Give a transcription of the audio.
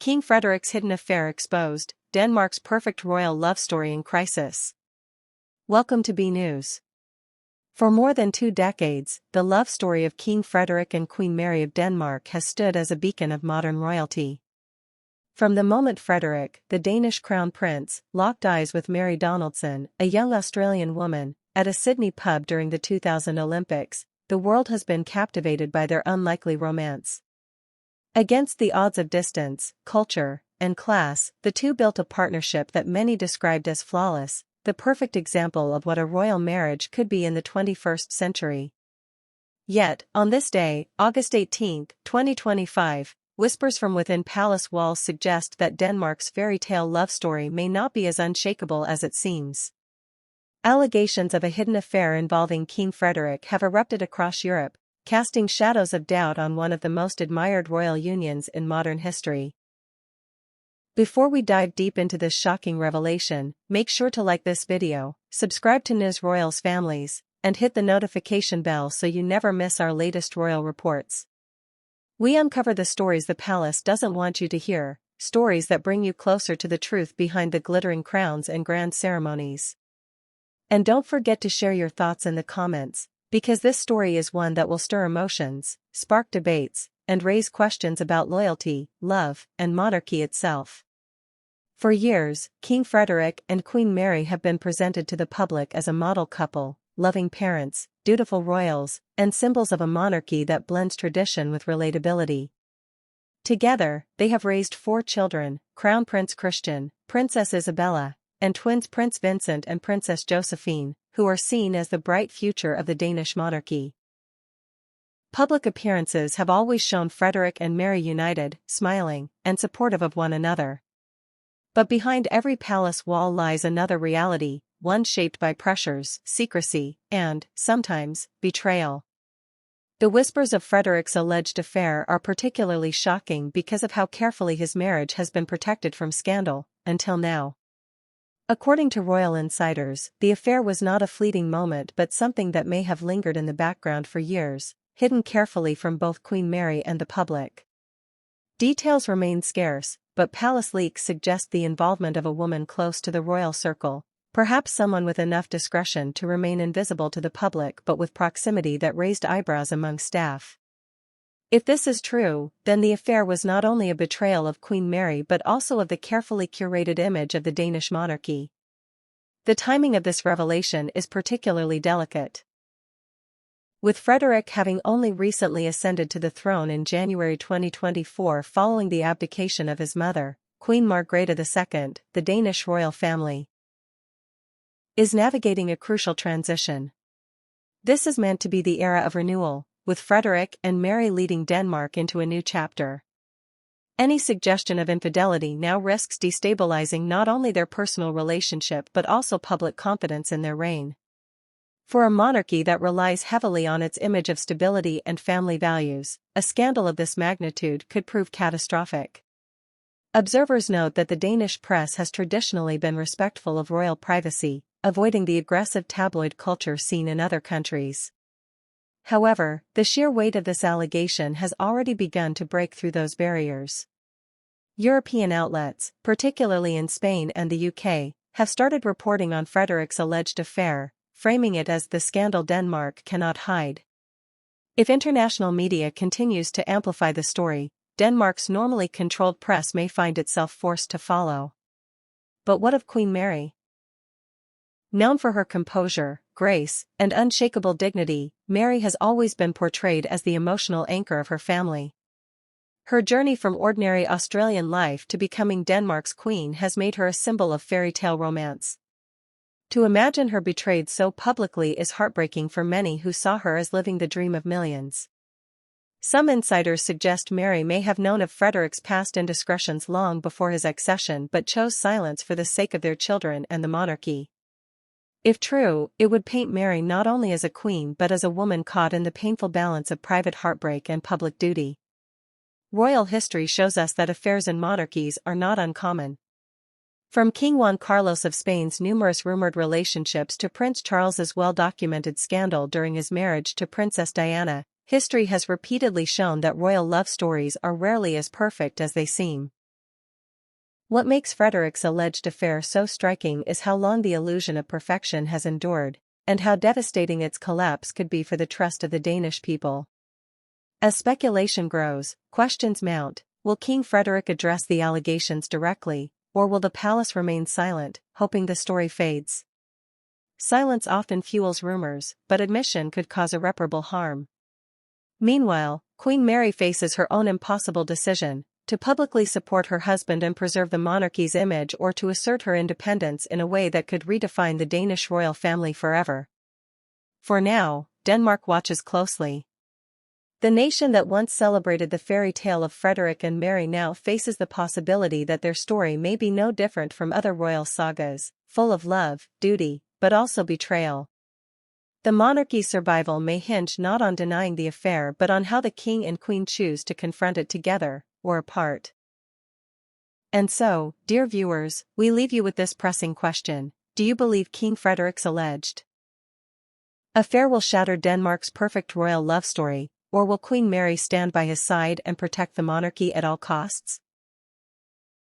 King Frederik's hidden affair exposed, Denmark's perfect royal love story in crisis. Welcome to BNews. For more than 2 decades, the love story of King Frederik and Queen Mary of Denmark has stood as a beacon of modern royalty. From the moment Frederik, the Danish crown prince, locked eyes with Mary Donaldson, a young Australian woman, at a Sydney pub during the 2000 Olympics, the world has been captivated by their unlikely romance. Against the odds of distance, culture, and class, the two built a partnership that many described as flawless, the perfect example of what a royal marriage could be in the 21st century. Yet, on this day, August 18, 2025, whispers from within palace walls suggest that Denmark's fairy tale love story may not be as unshakable as it seems. Allegations of a hidden affair involving King Frederik have erupted across Europe, casting shadows of doubt on one of the most admired royal unions in modern history. Before we dive deep into this shocking revelation, make sure to like this video, subscribe to News Royals families, and hit the notification bell so you never miss our latest royal reports. We uncover the stories the palace doesn't want you to hear, stories that bring you closer to the truth behind the glittering crowns and grand ceremonies. And don't forget to share your thoughts in the comments, because this story is one that will stir emotions, spark debates, and raise questions about loyalty, love, and monarchy itself. For years, King Frederik and Queen Mary have been presented to the public as a model couple, loving parents, dutiful royals, and symbols of a monarchy that blends tradition with relatability. Together, they have raised 4 children: Crown Prince Christian, Princess Isabella, and twins Prince Vincent and Princess Josephine, who are seen as the bright future of the Danish monarchy. Public appearances have always shown Frederik and Mary united, smiling, and supportive of one another. But behind every palace wall lies another reality, one shaped by pressures, secrecy, and, sometimes, betrayal. The whispers of Frederik's alleged affair are particularly shocking because of how carefully his marriage has been protected from scandal, until now. According to royal insiders, the affair was not a fleeting moment but something that may have lingered in the background for years, hidden carefully from both Queen Mary and the public. Details remain scarce, but palace leaks suggest the involvement of a woman close to the royal circle, perhaps someone with enough discretion to remain invisible to the public but with proximity that raised eyebrows among staff. If this is true, then the affair was not only a betrayal of Queen Mary but also of the carefully curated image of the Danish monarchy. The timing of this revelation is particularly delicate. With Frederik having only recently ascended to the throne in January 2024 following the abdication of his mother, Queen Margrethe II, the Danish royal family is navigating a crucial transition. This is meant to be the era of renewal, with Frederik and Mary leading Denmark into a new chapter. Any suggestion of infidelity now risks destabilizing not only their personal relationship but also public confidence in their reign. For a monarchy that relies heavily on its image of stability and family values, a scandal of this magnitude could prove catastrophic. Observers note that the Danish press has traditionally been respectful of royal privacy, avoiding the aggressive tabloid culture seen in other countries. However, the sheer weight of this allegation has already begun to break through those barriers. European outlets, particularly in Spain and the UK, have started reporting on Frederik's alleged affair, framing it as the scandal Denmark cannot hide. If international media continues to amplify the story, Denmark's normally controlled press may find itself forced to follow. But what of Queen Mary? Known for her composure, grace, and unshakable dignity, Mary has always been portrayed as the emotional anchor of her family. Her journey from ordinary Australian life to becoming Denmark's queen has made her a symbol of fairy tale romance. To imagine her betrayed so publicly is heartbreaking for many who saw her as living the dream of millions. Some insiders suggest Mary may have known of Frederik's past indiscretions long before his accession but chose silence for the sake of their children and the monarchy. If true, it would paint Mary not only as a queen but as a woman caught in the painful balance of private heartbreak and public duty. Royal history shows us that affairs in monarchies are not uncommon. From King Juan Carlos of Spain's numerous rumored relationships to Prince Charles's well-documented scandal during his marriage to Princess Diana, history has repeatedly shown that royal love stories are rarely as perfect as they seem. What makes Frederik's alleged affair so striking is how long the illusion of perfection has endured, and how devastating its collapse could be for the trust of the Danish people. As speculation grows, questions mount. Will King Frederik address the allegations directly, or will the palace remain silent, hoping the story fades? Silence often fuels rumors, but admission could cause irreparable harm. Meanwhile, Queen Mary faces her own impossible decision: to publicly support her husband and preserve the monarchy's image, or to assert her independence in a way that could redefine the Danish royal family forever. For now, Denmark watches closely. The nation that once celebrated the fairy tale of Frederik and Mary now faces the possibility that their story may be no different from other royal sagas, full of love, duty, but also betrayal. The monarchy's survival may hinge not on denying the affair but on how the king and queen choose to confront it together, or apart. And so, dear viewers, we leave you with this pressing question: do you believe King Frederik's alleged affair will shatter Denmark's perfect royal love story, or will Queen Mary stand by his side and protect the monarchy at all costs?